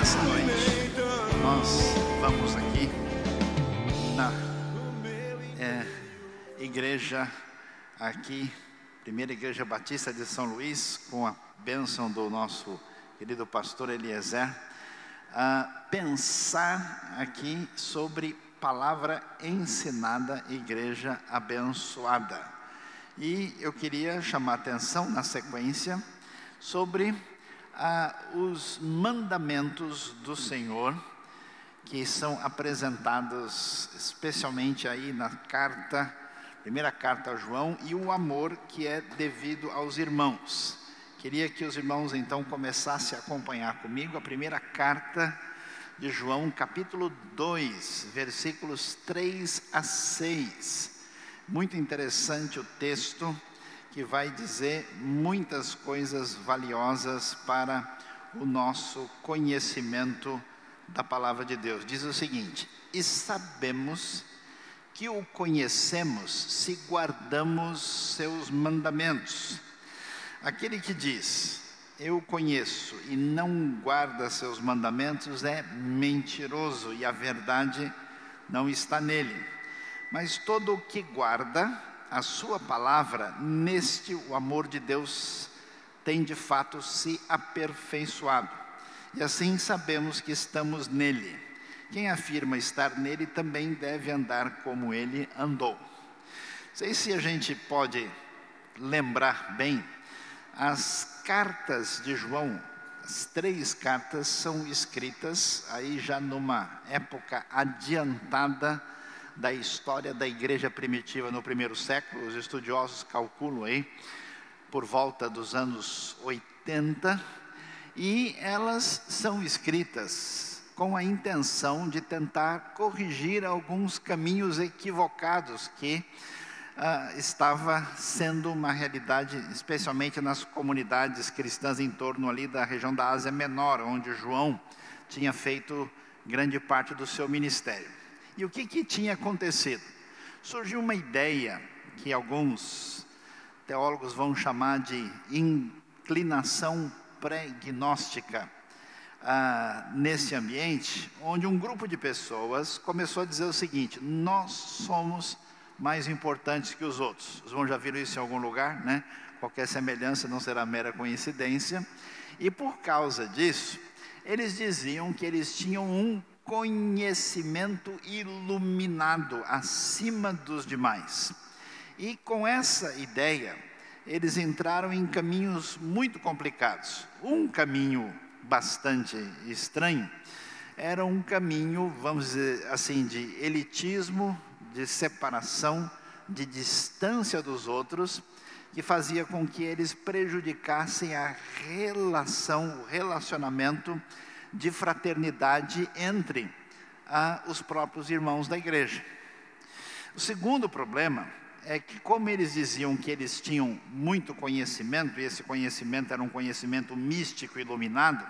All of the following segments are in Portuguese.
Nessa noite, nós vamos aqui na igreja, aqui, Primeira Igreja Batista de São Luís, com a bênção do nosso querido pastor Eliezer, pensar aqui sobre palavra ensinada, igreja abençoada. E eu queria chamar a atenção na sequência sobre os mandamentos do Senhor, que são apresentados especialmente aí na primeira carta a João, e o amor que é devido aos irmãos. Queria que os irmãos então começassem a acompanhar comigo a primeira carta de João, capítulo 2, versículos 3 a 6. Muito interessante o texto, que vai dizer muitas coisas valiosas para o nosso conhecimento da palavra de Deus. Diz o seguinte: e sabemos que o conhecemos se guardamos seus mandamentos. Aquele que diz, eu conheço, e não guarda seus mandamentos, é mentiroso, e a verdade não está nele. Mas todo o que guarda a sua palavra, neste o amor de Deus tem de fato se aperfeiçoado. E assim sabemos que estamos nele. Quem afirma estar nele também deve andar como ele andou. Não sei se a gente pode lembrar bem, as cartas de João, as 3 cartas são escritas aí já numa época adiantada da história da igreja primitiva no primeiro século. Os estudiosos calculam aí por volta dos anos 80, e elas são escritas com a intenção de tentar corrigir alguns caminhos equivocados que estava sendo uma realidade, especialmente nas comunidades cristãs em torno ali da região da Ásia Menor, onde João tinha feito grande parte do seu ministério. E o que tinha acontecido? Surgiu uma ideia que alguns teólogos vão chamar de inclinação pré-gnóstica, nesse ambiente, onde um grupo de pessoas começou a dizer o seguinte: nós somos mais importantes que os outros. Os irmãos já viram isso em algum lugar, né? Qualquer semelhança não será mera coincidência. E por causa disso, eles diziam que eles tinham um conhecimento iluminado acima dos demais. E com essa ideia, eles entraram em caminhos muito complicados. Um caminho bastante estranho era um caminho, vamos dizer assim, de elitismo, de separação, de distância dos outros, que fazia com que eles prejudicassem a relação, o relacionamento de fraternidade entre os próprios irmãos da igreja. O segundo problema é que, como eles diziam que eles tinham muito conhecimento, e esse conhecimento era um conhecimento místico iluminado,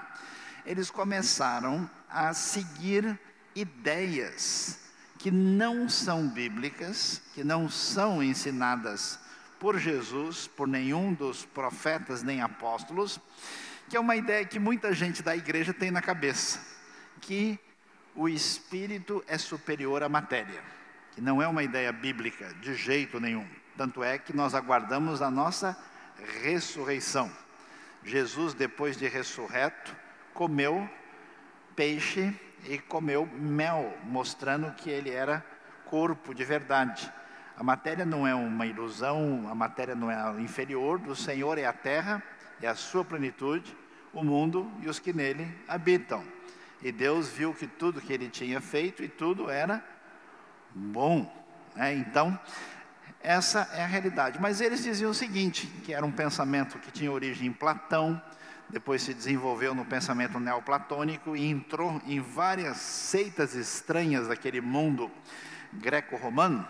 eles começaram a seguir ideias que não são bíblicas, que não são ensinadas por Jesus, por nenhum dos profetas nem apóstolos, que é uma ideia que muita gente da igreja tem na cabeça, que o espírito é superior à matéria, que não é uma ideia bíblica de jeito nenhum. Tanto é que nós aguardamos a nossa ressurreição. Jesus, depois de ressurreto, comeu peixe e comeu mel, mostrando que ele era corpo de verdade. A matéria não é uma ilusão, a matéria não é inferior, do Senhor é a terra, é a sua plenitude, o mundo e os que nele habitam. E Deus viu que tudo que ele tinha feito, e tudo era bom, né? Então, essa é a realidade. Mas eles diziam o seguinte, que era um pensamento que tinha origem em Platão, depois se desenvolveu no pensamento neoplatônico e entrou em várias seitas estranhas daquele mundo greco-romano,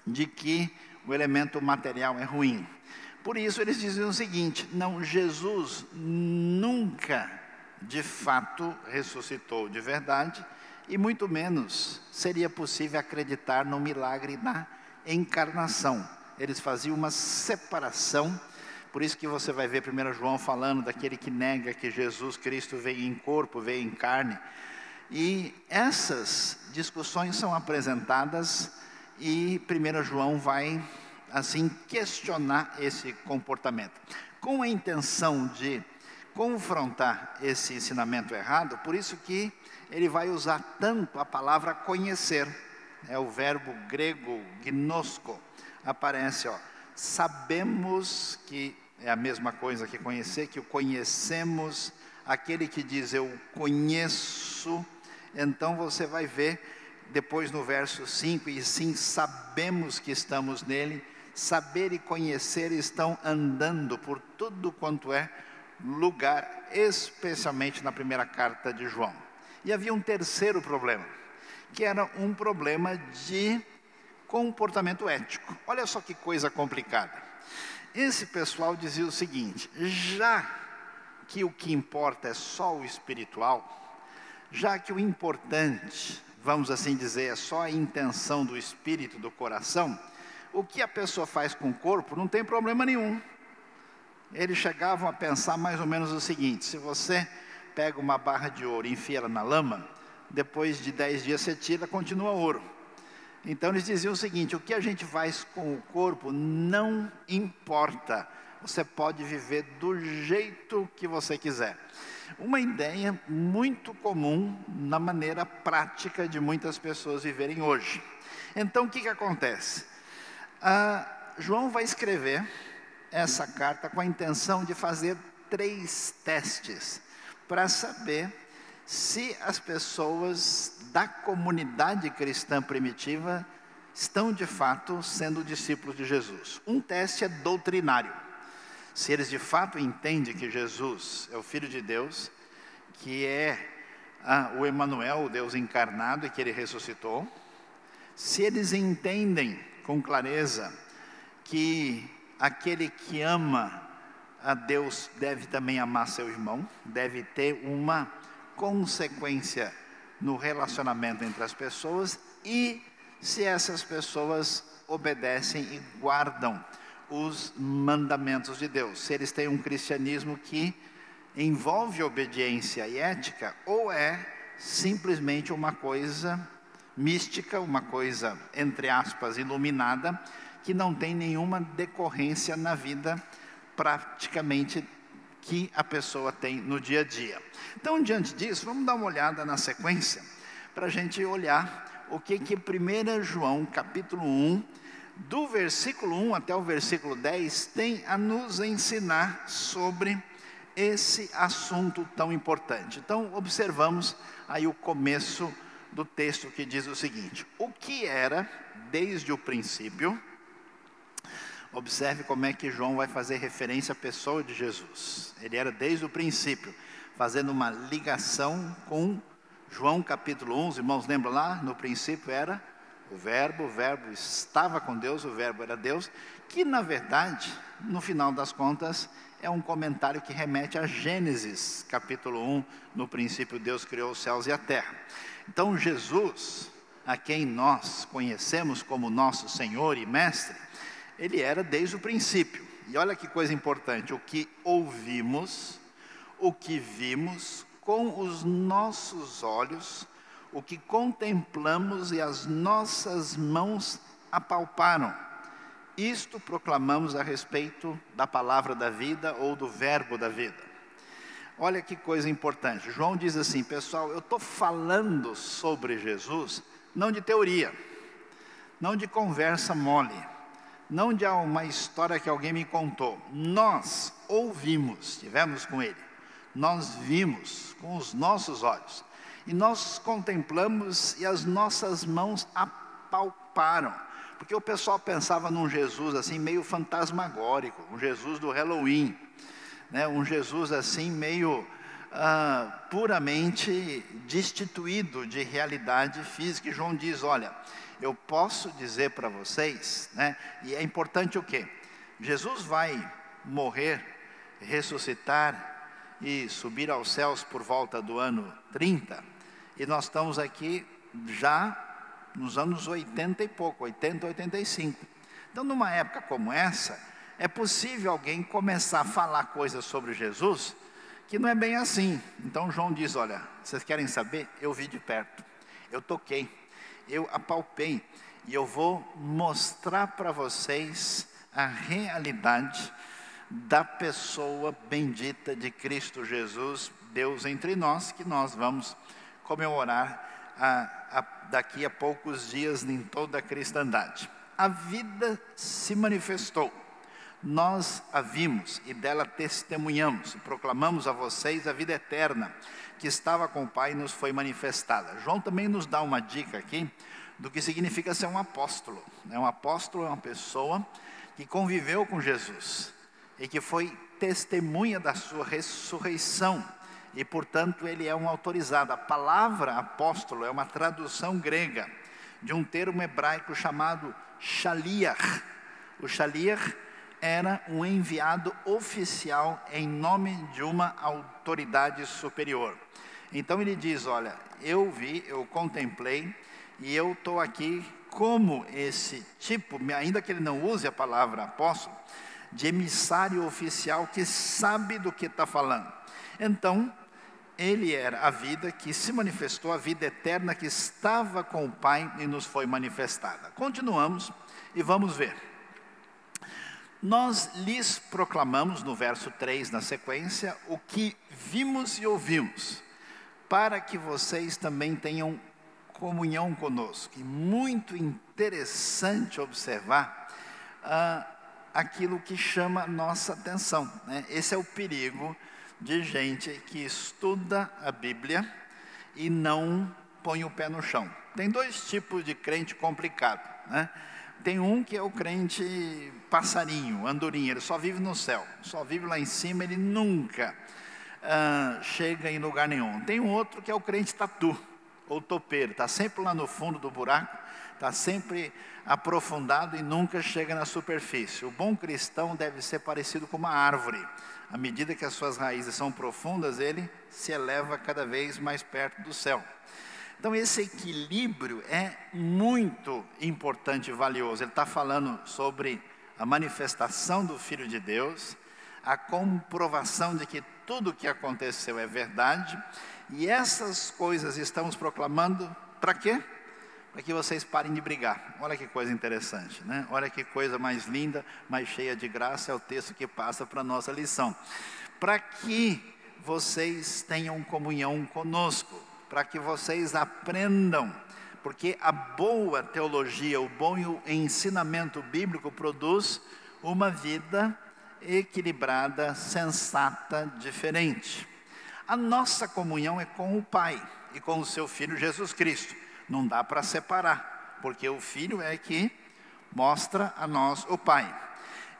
de que o elemento material é ruim. Por isso eles diziam o seguinte: não, Jesus nunca de fato ressuscitou de verdade, e muito menos seria possível acreditar no milagre da encarnação. Eles faziam uma separação Por isso que você vai ver 1 João falando daquele que nega que Jesus Cristo veio em corpo, veio em carne. E essas discussões são apresentadas e 1 João vai, assim, questionar esse comportamento. Com a intenção de confrontar esse ensinamento errado, por isso que ele vai usar tanto a palavra conhecer. É o verbo grego gnosko, aparece, sabemos que é a mesma coisa que conhecer, que o conhecemos, aquele que diz eu conheço. Então você vai ver depois no verso 5, e sim sabemos que estamos nele, saber e conhecer estão andando por tudo quanto é lugar, especialmente na primeira carta de João. E havia um terceiro problema, que era um problema de comportamento ético. Olha só que coisa complicada. Esse pessoal dizia o seguinte: já que o que importa é só o espiritual, já que o importante, vamos assim dizer, é só a intenção do espírito, do coração, o que a pessoa faz com o corpo não tem problema nenhum. Eles chegavam a pensar mais ou menos o seguinte: se você pega uma barra de ouro e enfia ela na lama, depois de 10 dias você tira, continua ouro. Então eles diziam o seguinte: o que a gente faz com o corpo não importa, você pode viver do jeito que você quiser. Uma ideia muito comum na maneira prática de muitas pessoas viverem hoje. Então o que acontece? João vai escrever essa carta com a intenção de fazer 3 testes para saber se as pessoas da comunidade cristã primitiva estão de fato sendo discípulos de Jesus. Um teste é doutrinário. Se eles de fato entendem que Jesus é o Filho de Deus, que é o Emanuel, o Deus encarnado, e que ele ressuscitou. Se eles entendem com clareza que aquele que ama a Deus deve também amar seu irmão, deve ter uma consequência no relacionamento entre as pessoas, e se essas pessoas obedecem e guardam os mandamentos de Deus, se eles têm um cristianismo que envolve obediência e ética, ou é simplesmente uma coisa mística, uma coisa, entre aspas, iluminada, que não tem nenhuma decorrência na vida praticamente que a pessoa tem no dia a dia. Então, diante disso, vamos dar uma olhada na sequência, para a gente olhar o que 1 João, capítulo 1, do versículo 1 até o versículo 10, tem a nos ensinar sobre esse assunto tão importante. Então, observamos aí o começo do texto, que diz o seguinte: o que era desde o princípio. Observe como é que João vai fazer referência à pessoa de Jesus. Ele era desde o princípio, fazendo uma ligação com João capítulo 1. Os irmãos lembram lá? No princípio era o verbo estava com Deus, o verbo era Deus, que na verdade, no final das contas, é um comentário que remete a Gênesis capítulo 1, no princípio Deus criou os céus e a terra. Então Jesus, a quem nós conhecemos como nosso Senhor e Mestre, ele era desde o princípio. E olha que coisa importante: o que ouvimos, o que vimos com os nossos olhos, o que contemplamos e as nossas mãos apalparam, isto proclamamos a respeito da palavra da vida, ou do verbo da vida. Olha que coisa importante. João diz assim: pessoal, eu estou falando sobre Jesus, não de teoria, não de conversa mole, não de uma história que alguém me contou. Nós ouvimos, estivemos com ele, nós vimos com os nossos olhos, e nós contemplamos e as nossas mãos apalparam. Porque o pessoal pensava num Jesus assim meio fantasmagórico, um Jesus do Halloween, né? Um Jesus assim meio puramente destituído de realidade física. E João diz: olha, eu posso dizer para vocês, né? E é importante o quê? Jesus vai morrer, ressuscitar e subir aos céus por volta do ano 30, e nós estamos aqui já nos anos 80 e pouco, 80, 85. Então, numa época como essa, é possível alguém começar a falar coisas sobre Jesus que não é bem assim. Então João diz, olha, vocês querem saber? Eu vi de perto, eu toquei, eu apalpei, e eu vou mostrar para vocês a realidade da pessoa bendita de Cristo Jesus, Deus entre nós, que nós vamos comemorar daqui a poucos dias em toda a cristandade. A vida se manifestou, nós a vimos e dela testemunhamos, e proclamamos a vocês a vida eterna, que estava com o Pai e nos foi manifestada. João também nos dá uma dica aqui, do que significa ser um apóstolo. Um apóstolo é uma pessoa que conviveu com Jesus, e que foi testemunha da sua ressurreição, e portanto ele é um autorizado. A palavra apóstolo é uma tradução grega, de um termo hebraico chamado shaliach. O shaliach era um enviado oficial em nome de uma autoridade superior. Então ele diz, olha, eu vi, eu contemplei, e eu estou aqui como esse tipo, ainda que ele não use a palavra apóstolo, de emissário oficial que sabe do que está falando. Então, ele era a vida que se manifestou, a vida eterna que estava com o Pai e nos foi manifestada. Continuamos e vamos ver. Nós lhes proclamamos, no verso 3, na sequência, o que vimos e ouvimos, para que vocês também tenham comunhão conosco. E muito interessante observar aquilo que chama nossa atenção, né? Esse é o perigo de gente que estuda a Bíblia e não põe o pé no chão. Tem dois tipos de crente complicado, né? Tem um que é o crente passarinho, andorinha, ele só vive no céu, só vive lá em cima, ele nunca chega em lugar nenhum. Tem um outro que é o crente tatu, ou topeiro, está sempre lá no fundo do buraco, está sempre aprofundado e nunca chega na superfície. O bom cristão deve ser parecido com uma árvore. À medida que as suas raízes são profundas, ele se eleva cada vez mais perto do céu. Então esse equilíbrio é muito importante e valioso. Ele está falando sobre a manifestação do Filho de Deus, a comprovação de que tudo o que aconteceu é verdade, e essas coisas estamos proclamando para quê? Para que vocês parem de brigar. Olha que coisa interessante, né? Olha que coisa mais linda, mais cheia de graça, é o texto que passa para a nossa lição. Para que vocês tenham comunhão conosco, para que vocês aprendam, porque a boa teologia, o bom ensinamento bíblico produz uma vida equilibrada, sensata, diferente. A nossa comunhão é com o Pai e com o seu Filho Jesus Cristo. Não dá para separar, porque o Filho é que mostra a nós o Pai.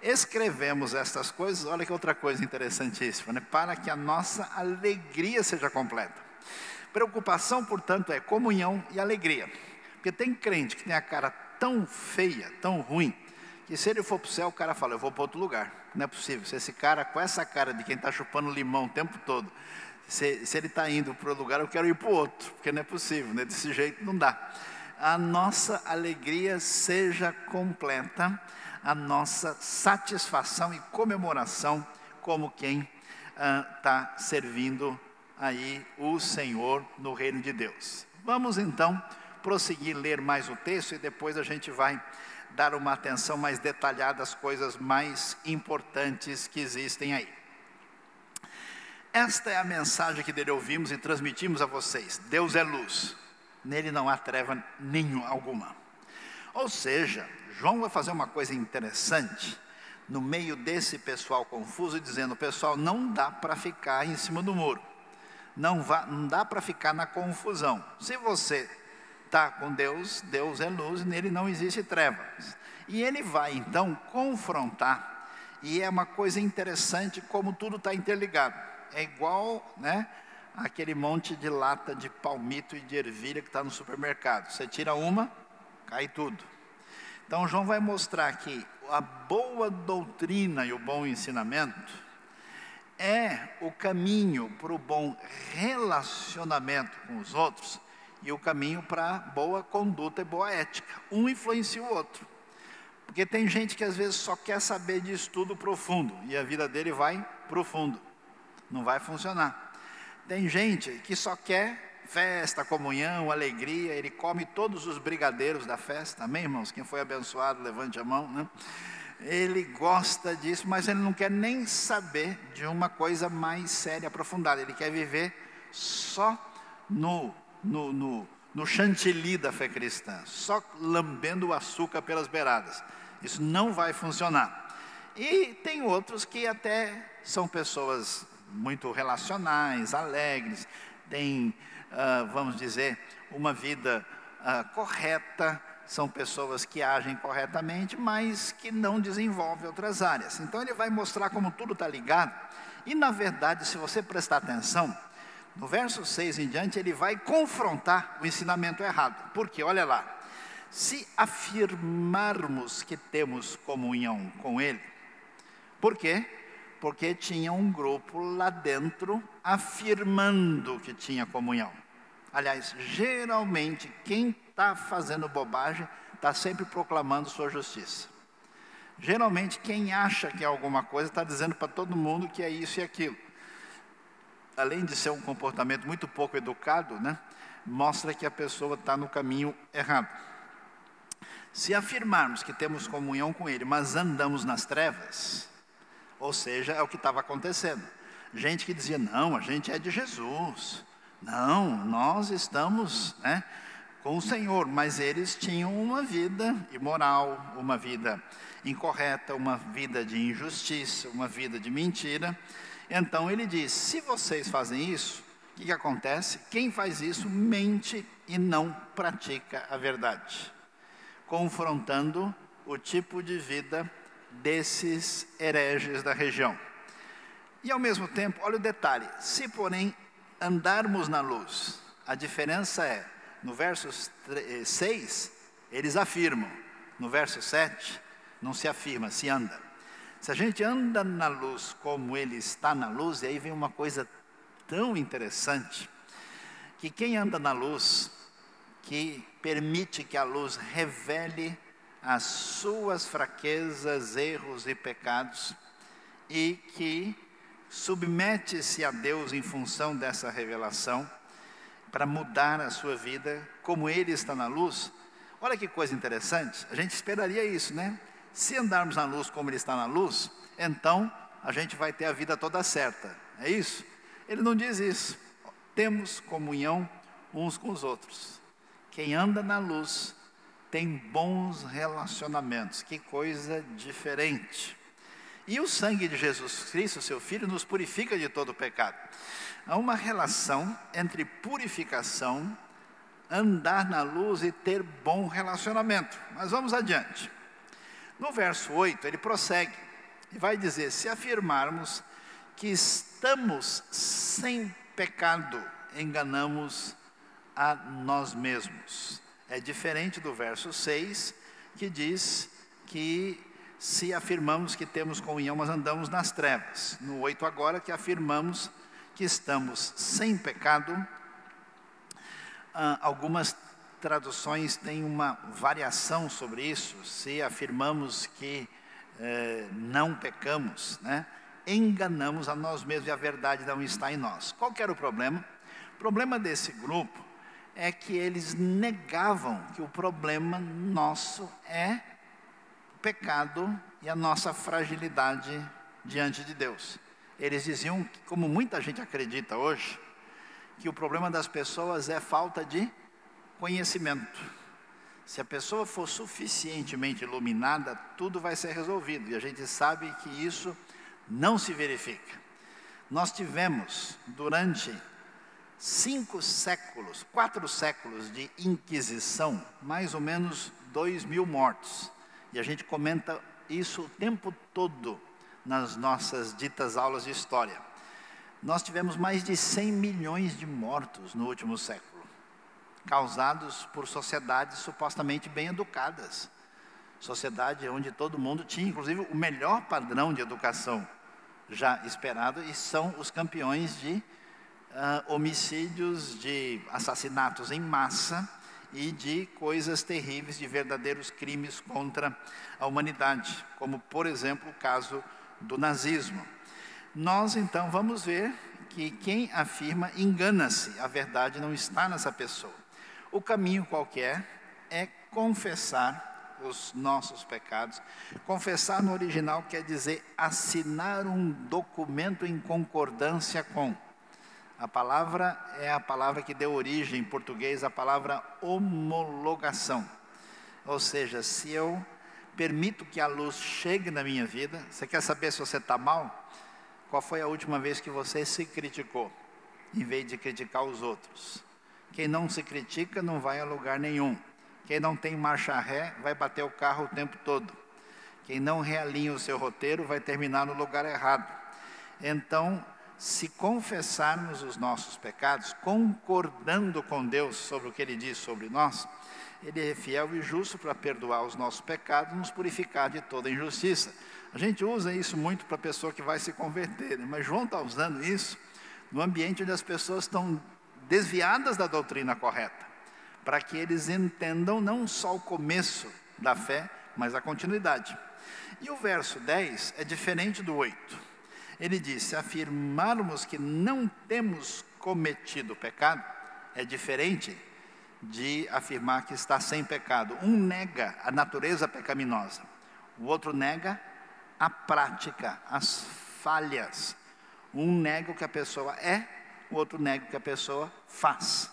Escrevemos estas coisas, olha que outra coisa interessantíssima, né? Para que a nossa alegria seja completa. Preocupação, portanto, é comunhão e alegria. Porque tem crente que tem a cara tão feia, tão ruim, que se ele for para o céu, o cara fala, eu vou para outro lugar. Não é possível, se esse cara, com essa cara de quem está chupando limão o tempo todo, se ele está indo para o lugar, eu quero ir para o outro, porque não é possível, né? Desse jeito não dá. A nossa alegria seja completa, a nossa satisfação e comemoração, como quem está servindo aí o Senhor no reino de Deus. Vamos então prosseguir, ler mais o texto, e depois a gente vai dar uma atenção mais detalhada às coisas mais importantes que existem aí. Esta é a mensagem que dele ouvimos e transmitimos a vocês. Deus é luz, nele não há treva nenhuma alguma. Ou seja, João vai fazer uma coisa interessante no meio desse pessoal confuso, dizendo, pessoal, não dá para ficar em cima do muro, não dá para ficar na confusão. Se você está com Deus, Deus é luz, nele não existe trevas. E ele vai então confrontar, e é uma coisa interessante como tudo está interligado. É igual, né, aquele monte de lata de palmito e de ervilha que está no supermercado. Você tira uma, cai tudo. Então João vai mostrar que a boa doutrina e o bom ensinamento é o caminho para o bom relacionamento com os outros e o caminho para boa conduta e boa ética. Um influencia o outro. Porque tem gente que às vezes só quer saber de estudo profundo, e a vida dele vai profundo, não vai funcionar. Tem gente que só quer festa, comunhão, alegria, ele come todos os brigadeiros da festa, amém, irmãos? Quem foi abençoado, levante a mão, né? Ele gosta disso, mas ele não quer nem saber de uma coisa mais séria, aprofundada. Ele quer viver só no chantilly da fé cristã, só lambendo o açúcar pelas beiradas. Isso não vai funcionar. E tem outros que até são pessoas muito relacionais, alegres, têm, vamos dizer, uma vida correta, são pessoas que agem corretamente, mas que não desenvolvem outras áreas. Então ele vai mostrar como tudo está ligado. E na verdade, se você prestar atenção, no verso 6 em diante, ele vai confrontar o ensinamento errado. Porque, olha lá, se afirmarmos que temos comunhão com Ele, por quê? Porque tinha um grupo lá dentro afirmando que tinha comunhão. Aliás, geralmente, quem está fazendo bobagem está sempre proclamando sua justiça. Geralmente, quem acha que é alguma coisa está dizendo para todo mundo que é isso e aquilo. Além de ser um comportamento muito pouco educado, né, mostra que a pessoa está no caminho errado. Se afirmarmos que temos comunhão com Ele, mas andamos nas trevas, ou seja, é o que estava acontecendo. Gente que dizia, não, a gente é de Jesus. Não, nós estamos, né, com o Senhor. Mas eles tinham uma vida imoral, uma vida incorreta, uma vida de injustiça, uma vida de mentira. Então ele diz, se vocês fazem isso, o que acontece? Quem faz isso mente e não pratica a verdade, confrontando o tipo de vida desses hereges da região. E ao mesmo tempo, olha o detalhe, se porém andarmos na luz, a diferença é, no verso 6, eles afirmam, no verso 7, não se afirma, se anda. Se a gente anda na luz como Ele está na luz, e aí vem uma coisa tão interessante, que quem anda na luz, que permite que a luz revele as suas fraquezas, erros e pecados, e que submete-se a Deus em função dessa revelação, para mudar a sua vida, como Ele está na luz. Olha que coisa interessante, a gente esperaria isso, né? Se andarmos na luz como Ele está na luz, então a gente vai ter a vida toda certa, é isso? Ele não diz isso. Temos comunhão uns com os outros. Quem anda na luz tem bons relacionamentos, que coisa diferente. E o sangue de Jesus Cristo, seu Filho, nos purifica de todo o pecado. Há uma relação entre purificação, andar na luz e ter bom relacionamento. Mas vamos adiante. No verso 8, ele prossegue e vai dizer, se afirmarmos que estamos sem pecado, enganamos a nós mesmos. É diferente do verso 6, que diz que se afirmamos que temos comunhão, mas andamos nas trevas. No 8 agora, que afirmamos que estamos sem pecado, algumas traduções têm uma variação sobre isso. Se afirmamos que não pecamos, né, enganamos a nós mesmos e a verdade não está em nós. Qual que era o problema? O problema desse grupo é que eles negavam que o problema nosso é o pecado e a nossa fragilidade diante de Deus. Eles diziam, como muita gente acredita hoje, que o problema das pessoas é falta de conhecimento. Se a pessoa for suficientemente iluminada, tudo vai ser resolvido. E a gente sabe que isso não se verifica. Nós tivemos, durante 4 séculos de Inquisição, mais ou menos 2.000 mortos. E a gente comenta isso o tempo todo nas nossas ditas aulas de história. Nós tivemos mais de 100 milhões de mortos no último século, causados por sociedades supostamente bem educadas. Sociedade onde todo mundo tinha, inclusive, o melhor padrão de educação já esperado, e são os campeões de homicídios, de assassinatos em massa e de coisas terríveis, de verdadeiros crimes contra a humanidade, como, por exemplo, o caso do nazismo. Nós, então, vamos ver que quem afirma engana-se, a verdade não está nessa pessoa. O caminho qualquer é confessar os nossos pecados. Confessar no original quer dizer assinar um documento em concordância com. A palavra é a palavra que deu origem em português à palavra homologação. Ou seja, se eu permito que a luz chegue na minha vida, você quer saber se você está mal? Qual foi a última vez que você se criticou, em vez de criticar os outros? Quem não se critica não vai a lugar nenhum. Quem não tem marcha ré vai bater o carro o tempo todo. Quem não realinha o seu roteiro vai terminar no lugar errado. Então, se confessarmos os nossos pecados, concordando com Deus sobre o que Ele diz sobre nós, Ele é fiel e justo para perdoar os nossos pecados e nos purificar de toda injustiça. A gente usa isso muito para a pessoa que vai se converter, né? Mas João está usando isso no ambiente onde as pessoas estão desviadas da doutrina correta, para que eles entendam não só o começo da fé, mas a continuidade. E o verso 10 é diferente do 8. Ele diz: se afirmarmos que não temos cometido pecado, é diferente de afirmar que está sem pecado. Um nega a natureza pecaminosa, o outro nega a prática, as falhas. Um nega o que a pessoa é, o outro nega o que a pessoa faz.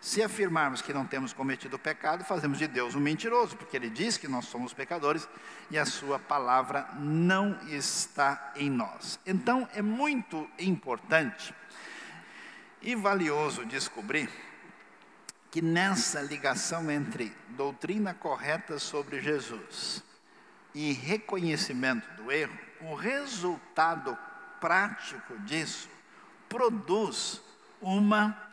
Se afirmarmos que não temos cometido pecado, fazemos de Deus um mentiroso, porque Ele diz que nós somos pecadores e a sua palavra não está em nós. Então, é muito importante e valioso descobrir que nessa ligação entre doutrina correta sobre Jesus e reconhecimento do erro, o resultado prático disso produz uma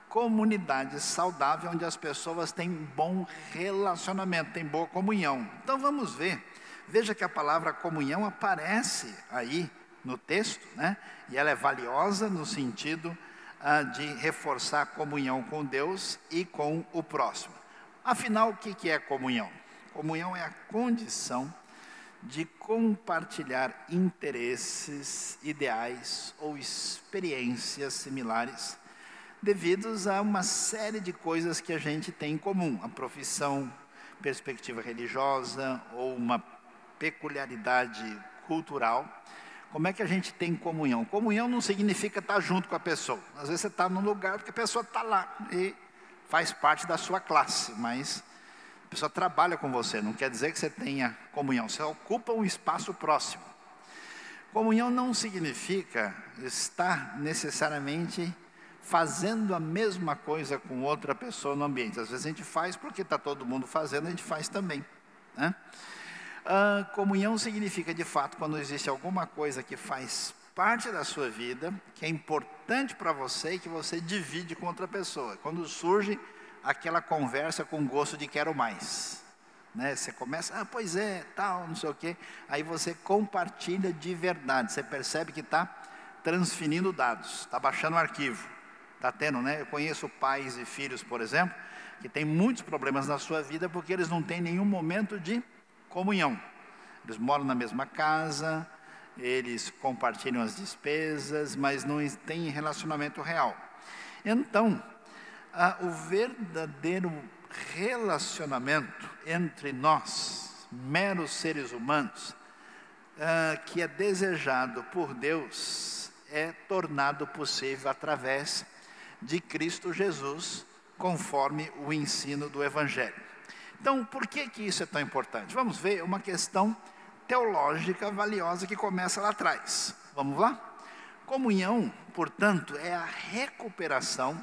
comunidade saudável, onde as pessoas têm bom relacionamento, têm boa comunhão. Então vamos ver, veja que a palavra comunhão aparece aí no texto, né? E ela é valiosa no sentido de reforçar a comunhão com Deus e com o próximo. Afinal, o que é comunhão? Comunhão é a condição de compartilhar interesses, ideais ou experiências similares, devidos a uma série de coisas que a gente tem em comum. A profissão, perspectiva religiosa ou uma peculiaridade cultural. Como é que a gente tem comunhão? Comunhão não significa estar junto com a pessoa. Às vezes você está num lugar porque a pessoa está lá e faz parte da sua classe, mas a pessoa trabalha com você, não quer dizer que você tenha comunhão, você ocupa um espaço próximo. Comunhão não significa estar necessariamente fazendo a mesma coisa com outra pessoa no ambiente. Às vezes a gente faz porque está todo mundo fazendo, a gente faz também, né? Comunhão significa, de fato, quando existe alguma coisa que faz parte da sua vida, que é importante para você e que você divide com outra pessoa. Quando surge aquela conversa com gosto de quero mais, né? Você começa, pois é, tal, não sei o quê. Aí você compartilha de verdade, você percebe que está transferindo dados, está baixando o arquivo. Está tendo, né? Eu conheço pais e filhos, por exemplo, que têm muitos problemas na sua vida porque eles não têm nenhum momento de comunhão. Eles moram na mesma casa, eles compartilham as despesas, mas não têm relacionamento real. Então, o verdadeiro relacionamento entre nós, meros seres humanos, que é desejado por Deus, é tornado possível através de Cristo Jesus, conforme o ensino do Evangelho. Então, por que isso é tão importante? Vamos ver uma questão teológica valiosa que começa lá atrás. Vamos lá? Comunhão, portanto, é a recuperação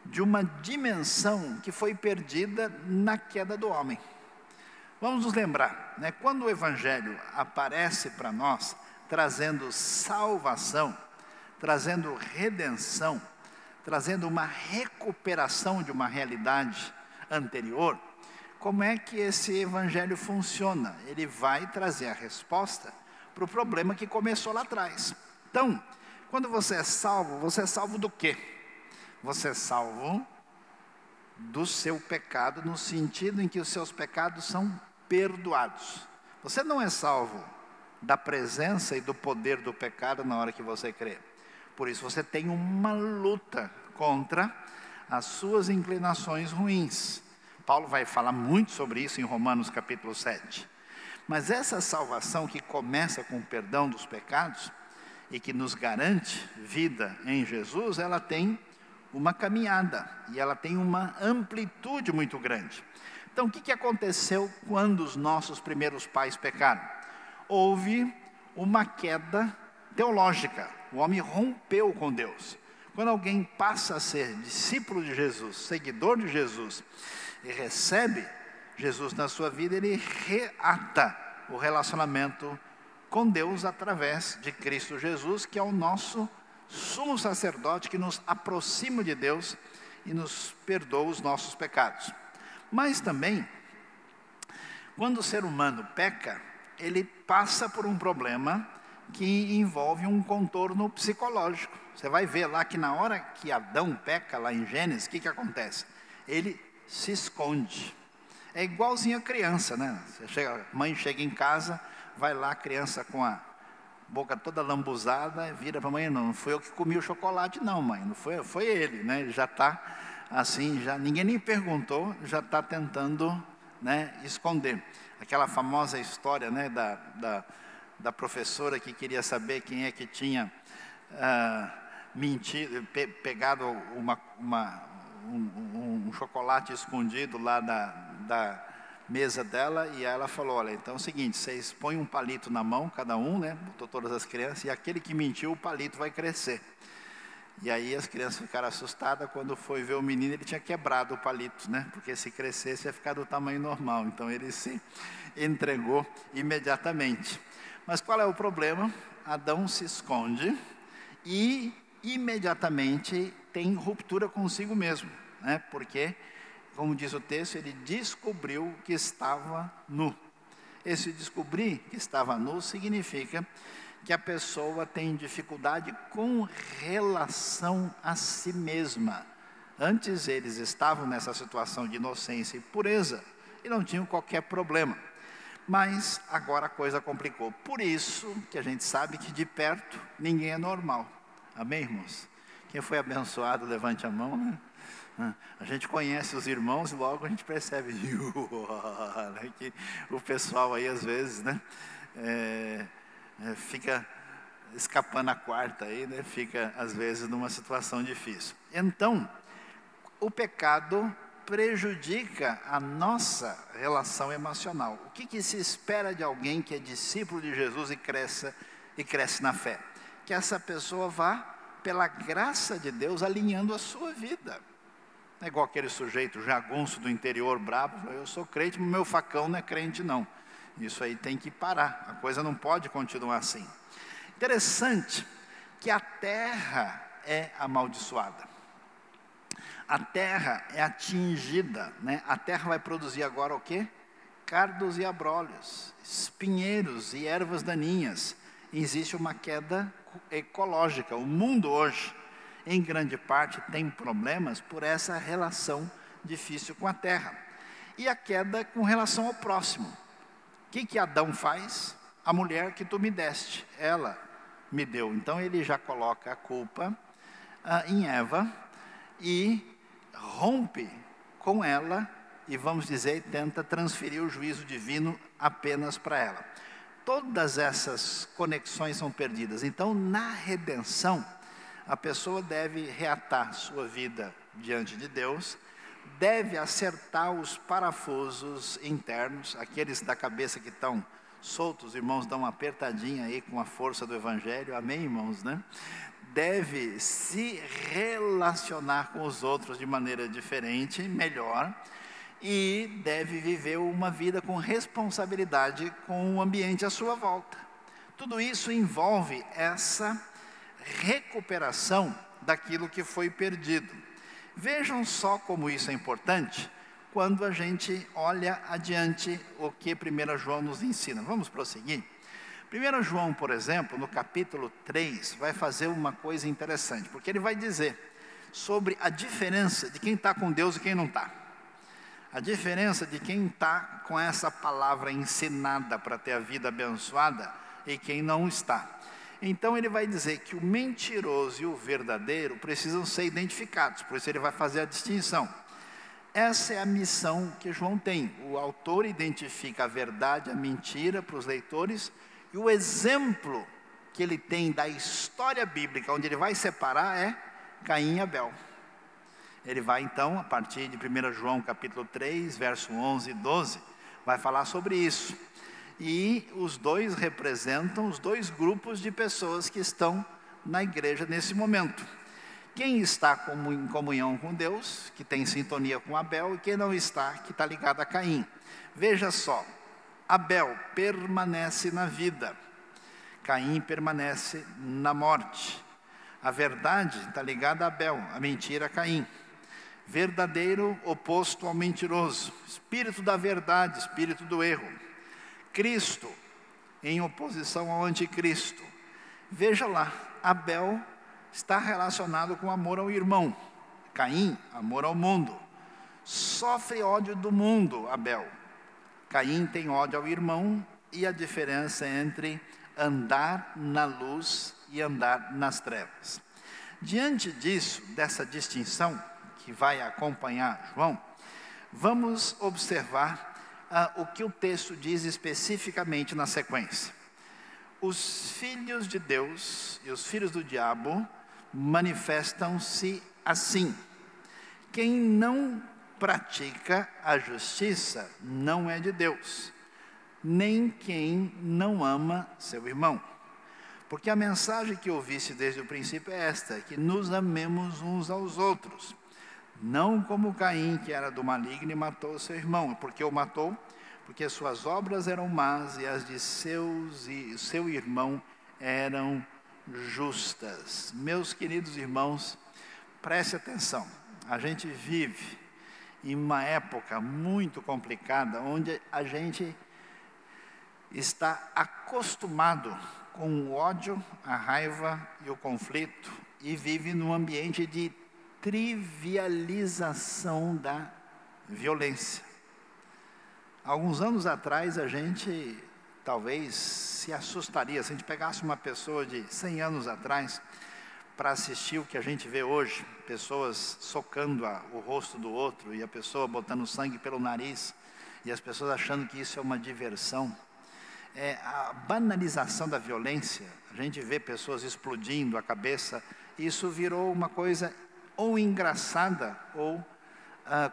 de uma dimensão que foi perdida na queda do homem. Vamos nos lembrar, né? Quando o Evangelho aparece para nós, trazendo salvação, trazendo redenção, trazendo uma recuperação de uma realidade anterior, como é que esse Evangelho funciona? Ele vai trazer a resposta para o problema que começou lá atrás. Então, quando você é salvo do quê? Você é salvo do seu pecado, no sentido em que os seus pecados são perdoados. Você não é salvo da presença e do poder do pecado na hora que você crê. Por isso você tem uma luta contra as suas inclinações ruins. Paulo vai falar muito sobre isso em Romanos capítulo 7. Mas essa salvação que começa com o perdão dos pecados e que nos garante vida em Jesus, ela tem uma caminhada e ela tem uma amplitude muito grande. Então, o que aconteceu quando os nossos primeiros pais pecaram? Houve uma queda teológica. O homem rompeu com Deus. Quando alguém passa a ser discípulo de Jesus, seguidor de Jesus, e recebe Jesus na sua vida, ele reata o relacionamento com Deus através de Cristo Jesus, que é o nosso sumo sacerdote, que nos aproxima de Deus e nos perdoa os nossos pecados. Mas também, quando o ser humano peca, ele passa por um problema que envolve um contorno psicológico. Você vai ver lá que na hora que Adão peca, lá em Gênesis, o que acontece? Ele se esconde. É igualzinho a criança, né? A mãe chega em casa, vai lá a criança com a boca toda lambuzada, vira para a mãe: não foi eu que comi o chocolate não, mãe, não foi ele, né? Ele já está assim, ninguém nem perguntou, já está tentando, né, esconder. Aquela famosa história, né, da professora que queria saber quem é que tinha mentido, pegado um chocolate escondido lá da mesa dela, e ela falou: olha, então é o seguinte, vocês põem um palito na mão, cada um, né, botou todas as crianças, e aquele que mentiu, o palito vai crescer. E aí as crianças ficaram assustadas. Quando foi ver o menino, ele tinha quebrado o palito, né, porque se crescesse ia ficar do tamanho normal. Então ele se entregou imediatamente. Mas qual é o problema? Adão se esconde e imediatamente tem ruptura consigo mesmo, né, porque, como diz o texto, ele descobriu que estava nu. Esse descobrir que estava nu significa que a pessoa tem dificuldade com relação a si mesma. Antes eles estavam nessa situação de inocência e pureza e não tinham qualquer problema. Mas agora a coisa complicou. Por isso que a gente sabe que de perto ninguém é normal. Amém, irmãos? Quem foi abençoado, levante a mão, né? A gente conhece os irmãos e logo a gente percebe que o pessoal aí às vezes, né, fica escapando a quarta aí, né, fica às vezes numa situação difícil. Então, o pecado prejudica a nossa relação emocional. O que se espera de alguém que é discípulo de Jesus e cresce na fé? Que essa pessoa vá, pela graça de Deus, alinhando a sua vida. Não é igual aquele sujeito jagunço do interior, brabo: eu sou crente, mas meu facão não é crente não. Isso aí tem que parar, a coisa não pode continuar assim. Interessante que a terra é amaldiçoada. A terra é atingida, né? A terra vai produzir agora o quê? Cardos e abrolhos, espinheiros e ervas daninhas. Existe uma queda ecológica. O mundo hoje, em grande parte, tem problemas por essa relação difícil com a terra. E a queda com relação ao próximo. O que Adão faz? A mulher que tu me deste, ela me deu. Então ele já coloca a culpa em Eva e rompe com ela e, vamos dizer, tenta transferir o juízo divino apenas para ela. Todas essas conexões são perdidas. Então, na redenção, a pessoa deve reatar sua vida diante de Deus, deve acertar os parafusos internos, aqueles da cabeça que estão soltos, irmãos, dão uma apertadinha aí com a força do Evangelho, amém, irmãos, né? Deve se relacionar com os outros de maneira diferente, melhor, e deve viver uma vida com responsabilidade com o ambiente à sua volta. Tudo isso envolve essa recuperação daquilo que foi perdido. Vejam só como isso é importante quando a gente olha adiante o que 1 João nos ensina. Vamos prosseguir? 1 João, por exemplo, no capítulo 3, vai fazer uma coisa interessante, porque ele vai dizer sobre a diferença de quem está com Deus e quem não está. A diferença de quem está com essa palavra ensinada para ter a vida abençoada e quem não está. Então ele vai dizer que o mentiroso e o verdadeiro precisam ser identificados, por isso ele vai fazer a distinção. Essa é a missão que João tem. O autor identifica a verdade, a mentira para os leitores, e o exemplo que ele tem da história bíblica, onde ele vai separar, é Caim e Abel. Ele vai então, a partir de 1 João capítulo 3, verso 11 e 12, vai falar sobre isso. E os dois representam os dois grupos de pessoas que estão na igreja nesse momento. Quem está em comunhão com Deus, que tem sintonia com Abel, e quem não está, que está ligado a Caim. Veja só, Abel permanece na vida, Caim permanece na morte. A verdade está ligada a Abel, a mentira a Caim. Verdadeiro oposto ao mentiroso, espírito da verdade, espírito do erro. Cristo em oposição ao anticristo. Veja lá, Abel está relacionado com amor ao irmão, Caim, amor ao mundo. Sofre ódio do mundo, Abel. Caim tem ódio ao irmão, e a diferença entre andar na luz e andar nas trevas. Diante disso, dessa distinção que vai acompanhar João, vamos observar o que o texto diz especificamente na sequência. Os filhos de Deus e os filhos do diabo manifestam-se assim: quem não pratica a justiça não é de Deus, nem quem não ama seu irmão. Porque a mensagem que ouviste desde o princípio é esta, que nos amemos uns aos outros. Não como Caim, que era do maligno e matou seu irmão. Por que o matou? Porque suas obras eram más e as de seu irmão eram justas. Meus queridos irmãos, preste atenção. A gente vive em uma época muito complicada, onde a gente está acostumado com o ódio, a raiva e o conflito, e vive num ambiente de trivialização da violência. Alguns anos atrás, a gente talvez se assustaria se a gente pegasse uma pessoa de 100 anos atrás para assistir o que a gente vê hoje, pessoas socando o rosto do outro, e a pessoa botando sangue pelo nariz, e as pessoas achando que isso é uma diversão. A banalização da violência, a gente vê pessoas explodindo a cabeça, isso virou uma coisa ou engraçada, ou,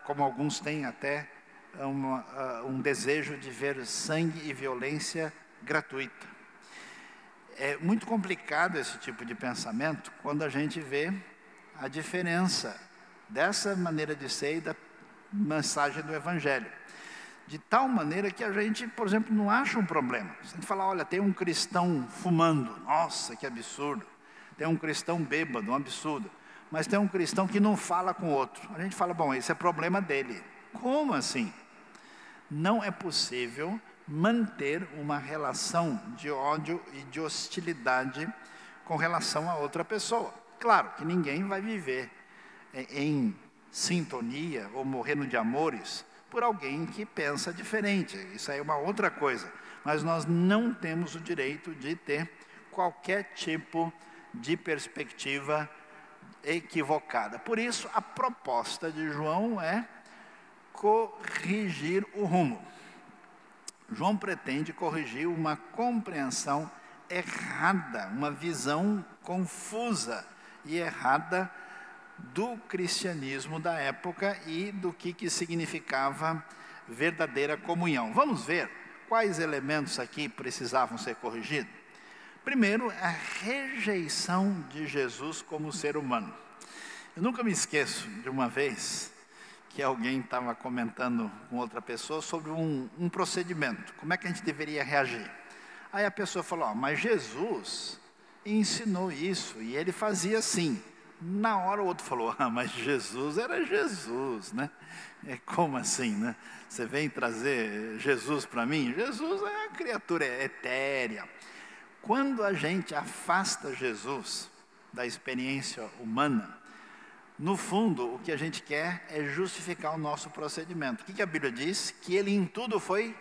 como alguns têm até, um desejo de ver sangue e violência gratuita. É muito complicado esse tipo de pensamento quando a gente vê a diferença dessa maneira de ser e da mensagem do Evangelho. De tal maneira que a gente, por exemplo, não acha um problema. Se a gente falar, olha, tem um cristão fumando, nossa, que absurdo. Tem um cristão bêbado, um absurdo. Mas tem um cristão que não fala com o outro. A gente fala, bom, esse é problema dele. Como assim? Não é possível manter uma relação de ódio e de hostilidade com relação a outra pessoa. Claro que ninguém vai viver em sintonia ou morrendo de amores por alguém que pensa diferente. Isso aí é uma outra coisa. Mas nós não temos o direito de ter qualquer tipo de perspectiva equivocada. Por isso, a proposta de João é corrigir o rumo. João pretende corrigir uma compreensão errada, uma visão confusa e errada do cristianismo da época e do que significava verdadeira comunhão. Vamos ver quais elementos aqui precisavam ser corrigidos. Primeiro, a rejeição de Jesus como ser humano. Eu nunca me esqueço de uma vez que alguém estava comentando com outra pessoa sobre um procedimento, como é que a gente deveria reagir. Aí a pessoa falou, mas Jesus ensinou isso, e ele fazia assim. Na hora o outro falou, mas Jesus era Jesus, né? Como assim, né? Você vem trazer Jesus para mim? Jesus é uma criatura etérea. Quando a gente afasta Jesus da experiência humana, No fundo, o que a gente quer é justificar o nosso procedimento. O que a Bíblia diz? Que ele em tudo foi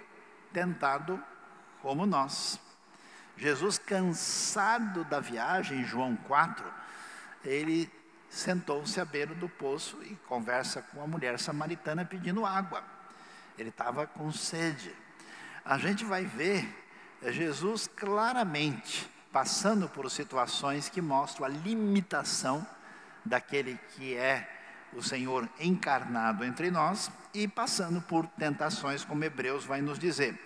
tentado como nós. Jesus, cansado da viagem, em João 4, ele sentou-se à beira do poço e conversa com a mulher samaritana pedindo água. Ele estava com sede. A gente vai ver Jesus claramente passando por situações que mostram a limitação daquele que é o Senhor encarnado entre nós e passando por tentações, como Hebreus vai nos dizer.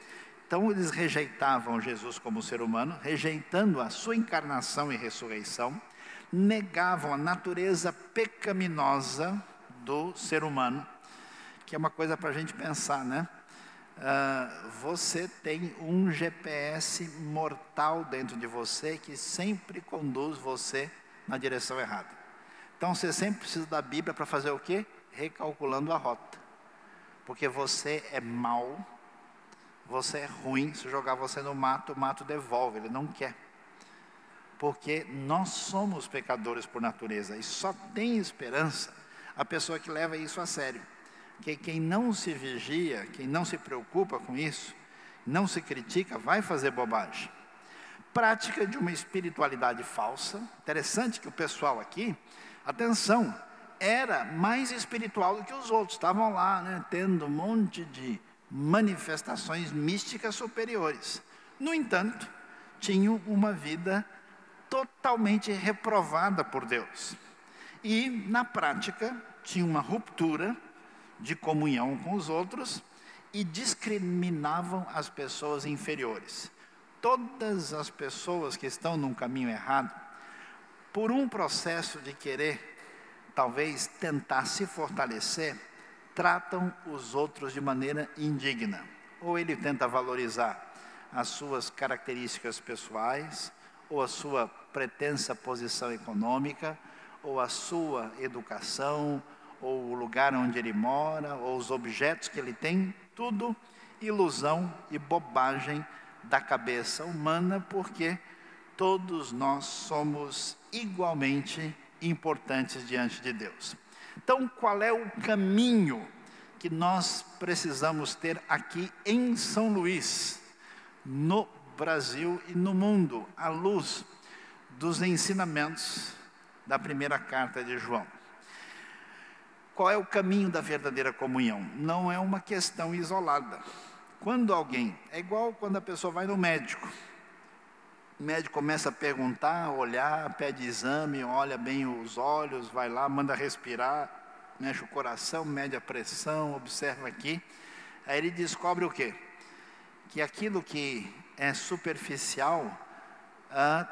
Então eles rejeitavam Jesus como ser humano, rejeitando a sua encarnação e ressurreição, negavam a natureza pecaminosa do ser humano, que é uma coisa para a gente pensar, né? Você tem um GPS mortal dentro de você que sempre conduz você na direção errada. Então você sempre precisa da Bíblia para fazer o quê? Recalculando a rota. Porque você é mau, você é ruim. Se jogar você no mato, o mato devolve, ele não quer. Porque nós somos pecadores por natureza e só tem esperança a pessoa que leva isso a sério. Que quem não se vigia, quem não se preocupa com isso, não se critica, vai fazer bobagem. Prática de uma espiritualidade falsa. Interessante que o pessoal aqui, atenção, era mais espiritual do que os outros. Estavam lá, né, tendo um monte de manifestações místicas superiores. No entanto, tinham uma vida totalmente reprovada por Deus. E, na prática, tinha uma ruptura de comunhão com os outros e discriminavam as pessoas inferiores. Todas as pessoas que estão num caminho errado, por um processo de querer, talvez, tentar se fortalecer, tratam os outros de maneira indigna. Ou ele tenta valorizar as suas características pessoais, ou a sua pretensa posição econômica, ou a sua educação, ou o lugar onde ele mora, ou os objetos que ele tem, tudo ilusão e bobagem da cabeça humana, porque todos nós somos igualmente importantes diante de Deus. Então, qual é o caminho que nós precisamos ter aqui em São Luís, no Brasil e no mundo, à luz dos ensinamentos da primeira carta de João? Qual é o caminho da verdadeira comunhão? Não é uma questão isolada. Quando alguém, é igual quando a pessoa vai no médico. O médico começa a perguntar, olhar, pede exame, olha bem os olhos, vai lá, manda respirar, mexe o coração, mede a pressão, observa aqui. Aí ele descobre o quê? Que aquilo que é superficial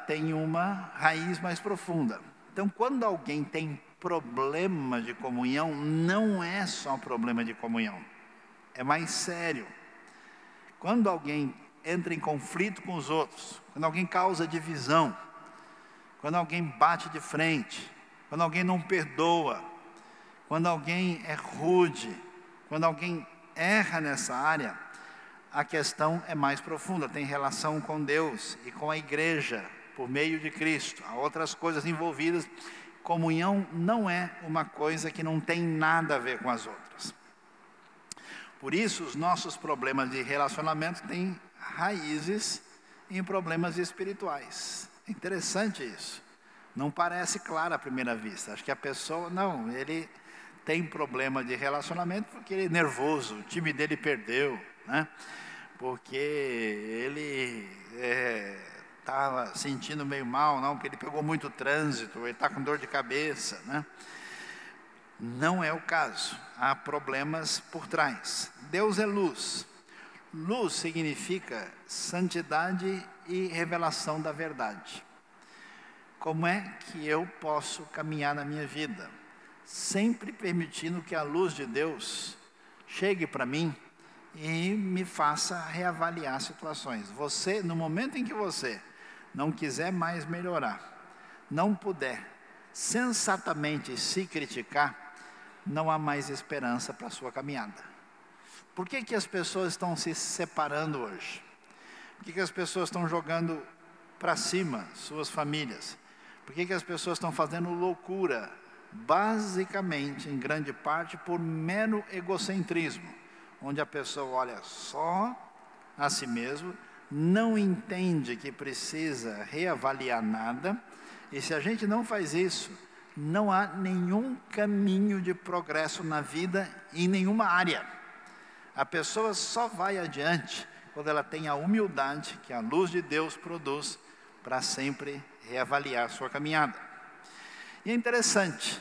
tem uma raiz mais profunda. Então, quando alguém tem problema de comunhão, não é só problema de comunhão, é mais sério. Quando alguém entra em conflito com os outros, quando alguém causa divisão, quando alguém bate de frente, quando alguém não perdoa, quando alguém é rude, quando alguém erra nessa área, a questão é mais profunda, tem relação com Deus e com a igreja, por meio de Cristo. Há outras coisas envolvidas. Comunhão não é uma coisa que não tem nada a ver com as outras. Por isso, os nossos problemas de relacionamento têm raízes em problemas espirituais. É interessante isso. Não parece claro à primeira vista. Acho que a pessoa, não, ele tem problema de relacionamento porque ele é nervoso, o time dele perdeu, né? Porque ele estava sentindo meio mal, não, porque ele pegou muito trânsito, ele está com dor de cabeça, né? Não é o caso, há problemas por trás. Deus é luz. Luz significa santidade e revelação da verdade. Como é que eu posso caminhar na minha vida? Sempre permitindo que a luz de Deus chegue para mim e me faça reavaliar situações. Você, no momento em que você não quiser mais melhorar, não puder sensatamente se criticar, não há mais esperança para a sua caminhada. Por que as pessoas estão se separando hoje? Por que as pessoas estão jogando para cima suas famílias? Por que as pessoas estão fazendo loucura basicamente, em grande parte, por mero egocentrismo, onde a pessoa olha só a si mesmo, não entende que precisa reavaliar nada, e se a gente não faz isso, não há nenhum caminho de progresso na vida, em nenhuma área. A pessoa só vai adiante quando ela tem a humildade que a luz de Deus produz para sempre reavaliar sua caminhada. E é interessante,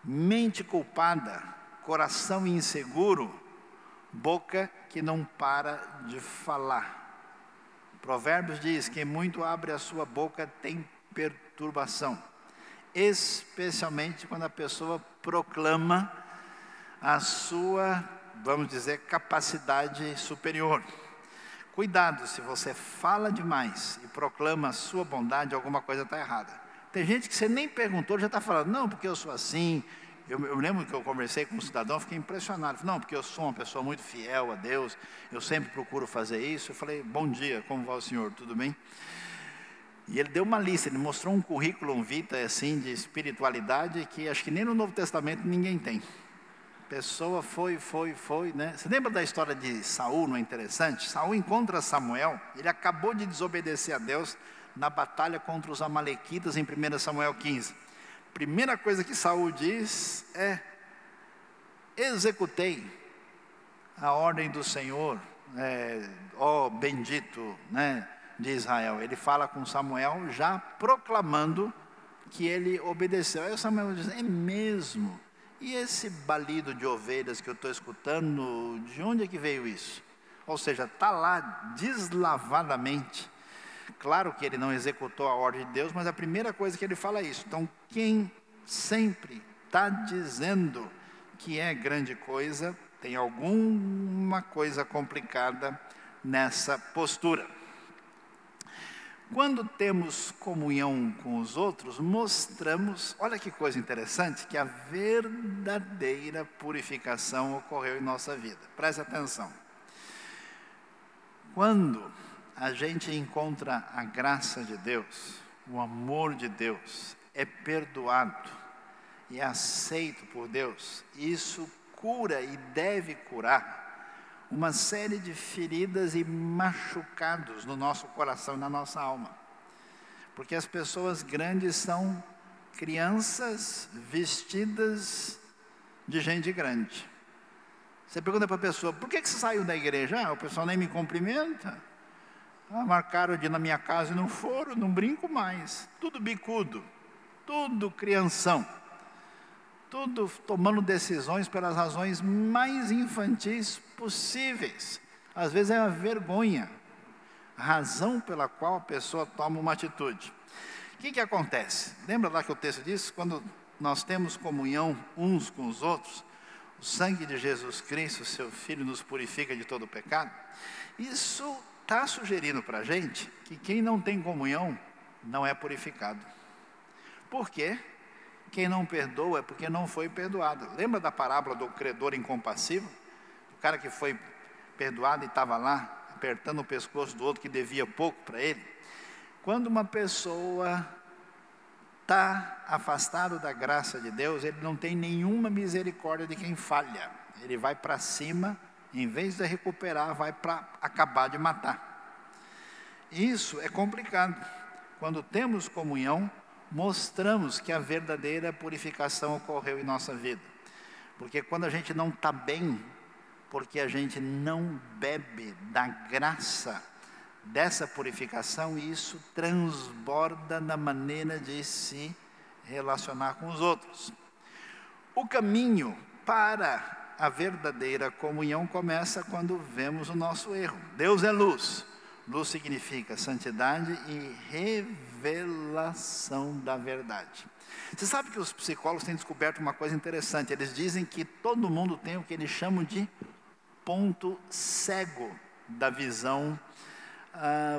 mente culpada, coração inseguro, boca que não para de falar. Provérbios diz: quem muito abre a sua boca tem perturbação, especialmente quando a pessoa proclama a sua, vamos dizer, capacidade superior. Cuidado, se você fala demais e proclama a sua bondade, alguma coisa está errada. Tem gente que você nem perguntou, já está falando, não, porque eu sou assim. Eu lembro que eu conversei com um cidadão, fiquei impressionado. Não, porque eu sou uma pessoa muito fiel a Deus, eu sempre procuro fazer isso. Eu falei, bom dia, como vai o senhor, tudo bem? E ele deu uma lista, ele mostrou um currículo vitae assim, de espiritualidade, que acho que nem no Novo Testamento ninguém tem. Pessoa foi, né? Você lembra da história de Saul, não é interessante? Saul encontra Samuel, ele acabou de desobedecer a Deus na batalha contra os amalequitas em 1 Samuel 15. Primeira coisa que Saul diz é: executei a ordem do Senhor, ó bendito, né, de Israel. Ele fala com Samuel já proclamando que ele obedeceu. Aí o Samuel diz, é mesmo? E esse balido de ovelhas que eu estou escutando, de onde é que veio isso? Ou seja, está lá deslavadamente. Claro que ele não executou a ordem de Deus, mas a primeira coisa que ele fala é isso. Então, quem sempre está dizendo que é grande coisa, tem alguma coisa complicada nessa postura. Quando temos comunhão com os outros, mostramos, olha que coisa interessante, que a verdadeira purificação ocorreu em nossa vida. Preste atenção. Quando a gente encontra a graça de Deus, o amor de Deus, é perdoado e é aceito por Deus, isso cura e deve curar uma série de feridas e machucados no nosso coração e na nossa alma. Porque as pessoas grandes são crianças vestidas de gente grande. Você pergunta para a pessoa, por que você saiu da igreja? Ah, o pessoal nem me cumprimenta. Ah, marcaram de ir na minha casa e não foram, não brinco mais. Tudo bicudo, tudo crianção. Tudo tomando decisões pelas razões mais infantis possíveis. Às vezes é uma vergonha a razão pela qual a pessoa toma uma atitude. O que acontece? Lembra lá que o texto diz, quando nós temos comunhão uns com os outros, o sangue de Jesus Cristo, seu Filho, nos purifica de todo o pecado. Isso está sugerindo para a gente que quem não tem comunhão não é purificado. Por quê? Quem não perdoa é porque não foi perdoado. Lembra da parábola do credor incompassivo? O cara que foi perdoado e estava lá, apertando o pescoço do outro que devia pouco para ele. Quando uma pessoa está afastado da graça de Deus, ele não tem nenhuma misericórdia de quem falha. Ele vai para cima, em vez de recuperar, vai para acabar de matar. Isso é complicado. Quando temos comunhão, mostramos que a verdadeira purificação ocorreu em nossa vida. Porque quando a gente não está bem, porque a gente não bebe da graça dessa purificação, isso transborda na maneira de se relacionar com os outros. O caminho para a verdadeira comunhão começa quando vemos o nosso erro. Deus é luz. Luz significa santidade e revelação da verdade. Você sabe que os psicólogos têm descoberto uma coisa interessante. Eles dizem que todo mundo tem o que eles chamam de ponto cego da visão,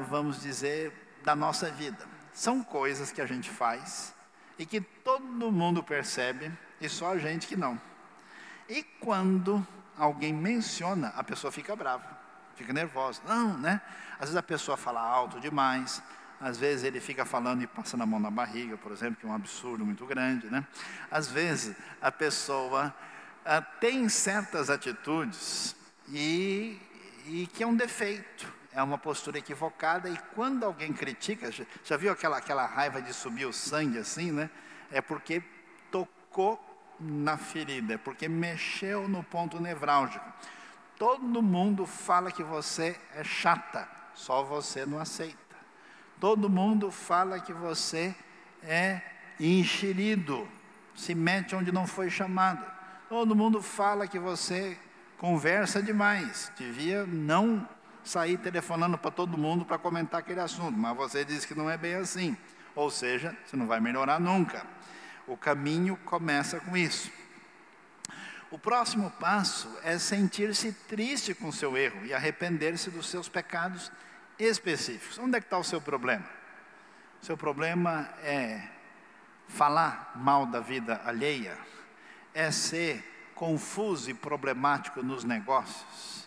vamos dizer, da nossa vida. São coisas que a gente faz e que todo mundo percebe e só a gente que não. E quando alguém menciona, a pessoa fica brava, fica nervosa. Não, né? Às vezes a pessoa fala alto demais, Às vezes ele fica falando e passando a mão na barriga, por exemplo, que é um absurdo muito grande, né? Às vezes a pessoa tem certas atitudes e que é um defeito, é uma postura equivocada, e quando alguém critica, já viu aquela raiva de subir o sangue assim, né? É porque tocou na ferida, é porque mexeu no ponto nevrálgico. Todo mundo fala que você é chata, só você não aceita. Todo mundo fala que você é enxerido, se mete onde não foi chamado. Todo mundo fala que você conversa demais, devia não sair telefonando para todo mundo para comentar aquele assunto, mas você diz que não é bem assim. Ou seja, você não vai melhorar nunca. O caminho começa com isso. O próximo passo é sentir-se triste com o seu erro e arrepender-se dos seus pecados específicos. Onde é que está o seu problema? O seu problema é falar mal da vida alheia? É ser confuso e problemático nos negócios?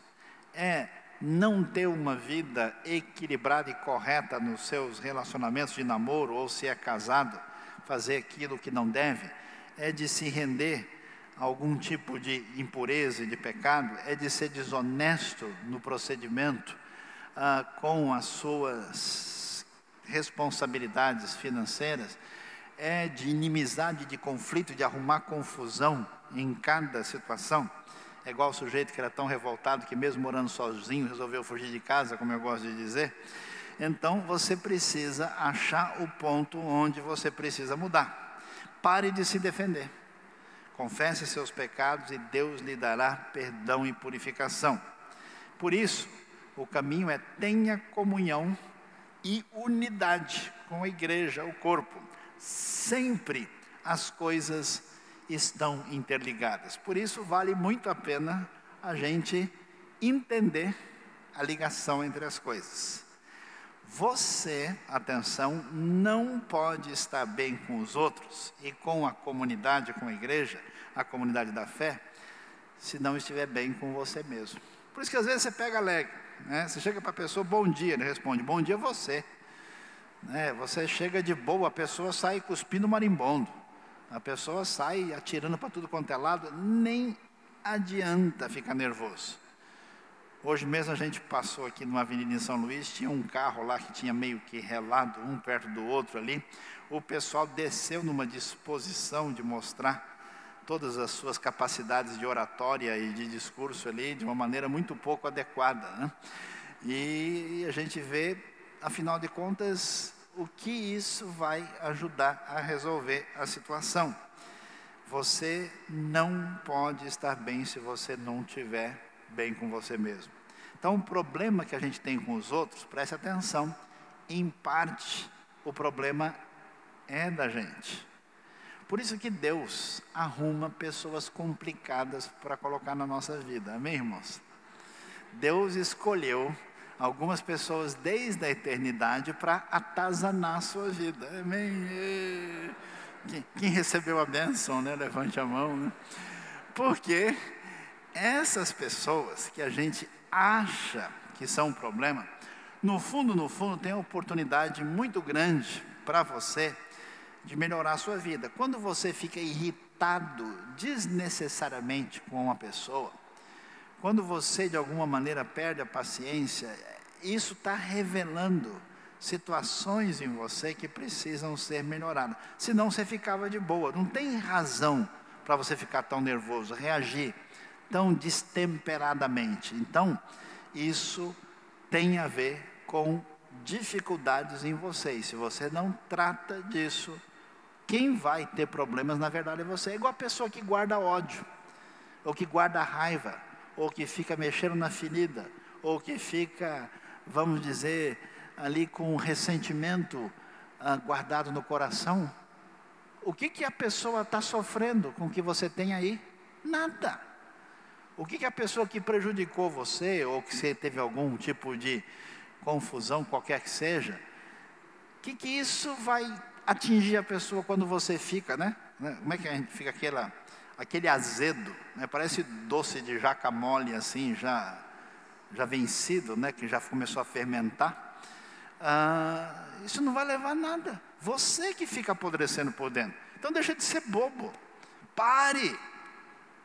É não ter uma vida equilibrada e correta nos seus relacionamentos de namoro, ou se é casado, fazer aquilo que não deve? É de se render a algum tipo de impureza e de pecado? É de ser desonesto no procedimento com as suas responsabilidades financeiras? É de inimizade, de conflito, de arrumar confusão em cada situação? É igual o sujeito que era tão revoltado que mesmo morando sozinho resolveu fugir de casa, como eu gosto de dizer. Então você precisa achar o ponto onde você precisa mudar. Pare de se defender. Confesse seus pecados e Deus lhe dará perdão e purificação. Por isso, o caminho é: tenha comunhão e unidade com a igreja, o corpo. Sempre as coisas estão interligadas. Por isso vale muito a pena a gente entender a ligação entre as coisas. Você, atenção, não pode estar bem com os outros e com a comunidade, com a igreja, a comunidade da fé, se não estiver bem com você mesmo. Por isso que às vezes você pega alegre, né? Você chega para a pessoa, bom dia, ele responde, bom dia você. Você chega de boa, a pessoa sai cuspindo marimbondo. A pessoa sai atirando para tudo quanto é lado, nem adianta ficar nervoso. Hoje mesmo a gente passou aqui numa avenida em São Luís, tinha um carro lá que tinha meio que relado um perto do outro ali. O pessoal desceu numa disposição de mostrar todas as suas capacidades de oratória e de discurso ali, de uma maneira muito pouco adequada, né? E a gente vê, afinal de contas, o que isso vai ajudar a resolver a situação. Você não pode estar bem se você não estiver bem com você mesmo. Então, o problema que a gente tem com os outros, preste atenção, em parte, o problema é da gente. Por isso que Deus arruma pessoas complicadas para colocar na nossa vida, amém, irmãos? Deus escolheu algumas pessoas desde a eternidade para atazanar a sua vida, amém? Quem recebeu a bênção, né? Levante a mão, né? Porque essas pessoas que a gente acha que são um problema, no fundo, tem uma oportunidade muito grande para você de melhorar a sua vida. Quando você fica irritado desnecessariamente com uma pessoa, quando você de alguma maneira perde a paciência, isso está revelando situações em você que precisam ser melhoradas. Senão você ficava de boa. Não tem razão para você ficar tão nervoso, reagir tão destemperadamente. Então, isso tem a ver com dificuldades em você. E se você não trata disso, quem vai ter problemas, na verdade, é você. É igual a pessoa que guarda ódio, ou que guarda raiva, ou que fica mexendo na ferida, ou que fica, vamos dizer, ali com ressentimento guardado no coração. O que a pessoa está sofrendo com o que você tem aí? Nada. O que a pessoa que prejudicou você, ou que você teve algum tipo de confusão, qualquer que seja, que isso vai atingir a pessoa quando você fica, né? Como é que a gente fica aquele azedo, né? Parece doce de jaca mole assim, já vencido, né? Que já começou a fermentar. isso não vai levar a nada. Você que fica apodrecendo por dentro. Então deixa de ser bobo. Pare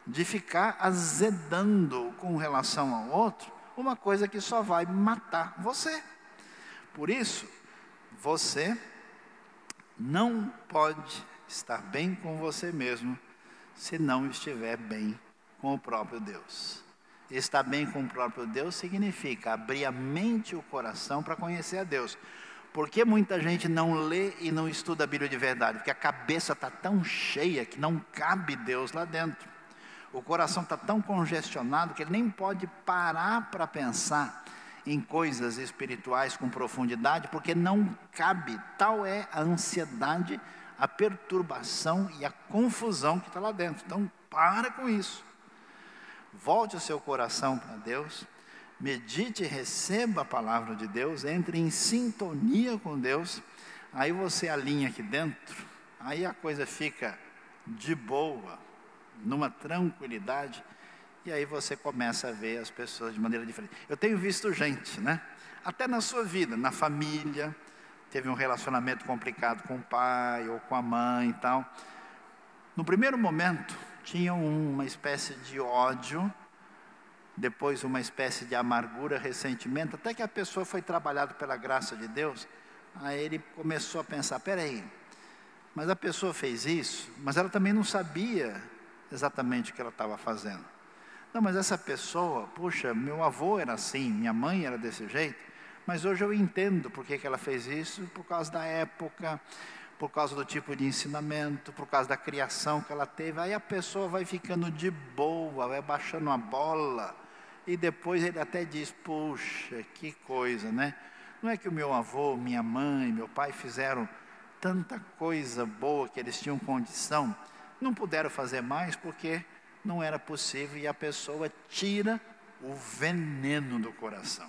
de ficar azedando com relação ao outro, uma coisa que só vai matar você. Por isso, você não pode estar bem com você mesmo se não estiver bem com o próprio Deus. Estar bem com o próprio Deus significa abrir a mente e o coração para conhecer a Deus. Por que muita gente não lê e não estuda a Bíblia de verdade? Porque a cabeça está tão cheia que não cabe Deus lá dentro. O coração está tão congestionado que ele nem pode parar para pensar em coisas espirituais com profundidade, porque não cabe. Tal é a ansiedade, a perturbação e a confusão que está lá dentro. Então, para com isso. Volte o seu coração para Deus, medite e receba a palavra de Deus, entre em sintonia com Deus, aí você alinha aqui dentro, aí a coisa fica de boa, numa tranquilidade, e aí você começa a ver as pessoas de maneira diferente. Eu tenho visto gente, até na sua vida, na família, teve um relacionamento complicado com o pai ou com a mãe e tal. No primeiro momento, tinha uma espécie de ódio, depois uma espécie de amargura, ressentimento, até que a pessoa foi trabalhada pela graça de Deus, aí ele começou a pensar, peraí, mas a pessoa fez isso, mas ela também não sabia exatamente o que ela estava fazendo. Não, mas essa pessoa, puxa, meu avô era assim, minha mãe era desse jeito, mas hoje eu entendo por que ela fez isso, por causa da época, por causa do tipo de ensinamento, por causa da criação que ela teve. Aí a pessoa vai ficando de boa, vai baixando a bola, e depois ele até diz, puxa, que coisa, Não é que o meu avô, minha mãe, meu pai fizeram tanta coisa boa que eles tinham condição, não puderam fazer mais porque não era possível, e a pessoa tira o veneno do coração.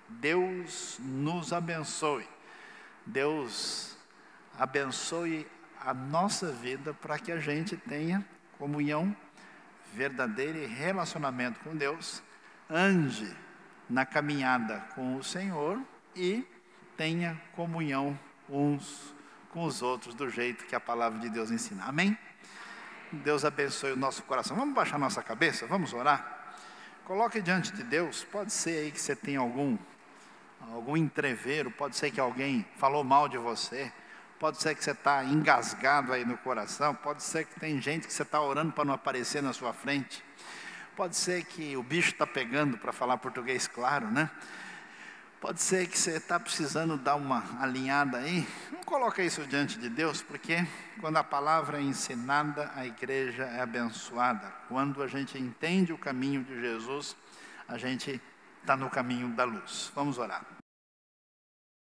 Deus nos abençoe. Deus abençoe a nossa vida para que a gente tenha comunhão verdadeira e relacionamento com Deus, ande na caminhada com o Senhor e tenha comunhão uns com os outros do jeito que a palavra de Deus ensina. Amém? Deus abençoe o nosso coração. Vamos baixar nossa cabeça? Vamos orar? Coloque diante de Deus. Pode ser aí que você tenha algum entrevero, pode ser que alguém falou mal de você, pode ser que você está engasgado aí no coração, pode ser que tem gente que você está orando para não aparecer na sua frente, pode ser que o bicho está pegando, para falar português claro, Pode ser que você está precisando dar uma alinhada aí. Não coloca isso diante de Deus, porque quando a palavra é ensinada, a igreja é abençoada. Quando a gente entende o caminho de Jesus, a gente está no caminho da luz. Vamos orar.